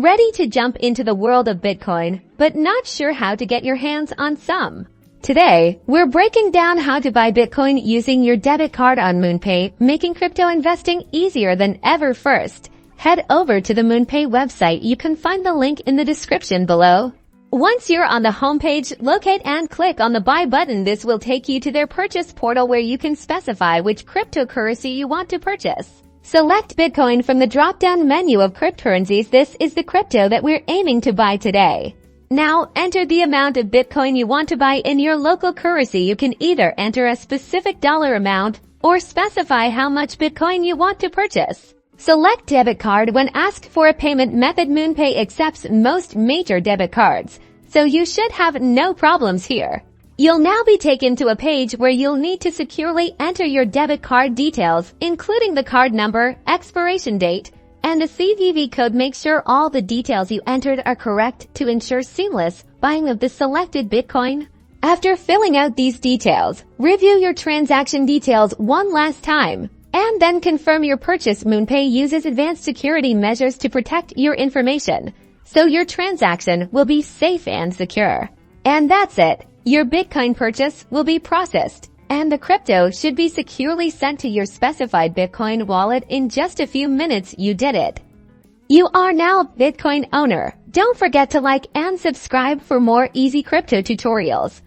Ready to jump into the world of Bitcoin, but not sure how to get your hands on some? Today, we're breaking down how to buy Bitcoin using your debit card on MoonPay, making crypto investing easier than ever. First, head over to the MoonPay website. You can find the link in the description below. Once you're on the homepage, locate and click on the Buy button. This will take you to their purchase portal where you can specify which cryptocurrency you want to purchase. Select Bitcoin from the drop-down menu of cryptocurrencies. This is the crypto that we're aiming to buy today. Now, enter the amount of Bitcoin you want to buy in your local currency. You can either enter a specific dollar amount or specify how much Bitcoin you want to purchase. Select debit card when asked for a payment method. MoonPay accepts most major debit cards, so you should have no problems here. You'll now be taken to a page where you'll need to securely enter your debit card details, including the card number, expiration date, and the CVV code. Make sure all the details you entered are correct to ensure seamless buying of the selected Bitcoin. After filling out these details, review your transaction details one last time, and then confirm your purchase. MoonPay uses advanced security measures to protect your information, so your transaction will be safe and secure. And that's it. Your Bitcoin purchase will be processed, and the crypto should be securely sent to your specified Bitcoin wallet in just a few minutes. You did it. You are now a Bitcoin owner. Don't forget to like and subscribe for more easy crypto tutorials.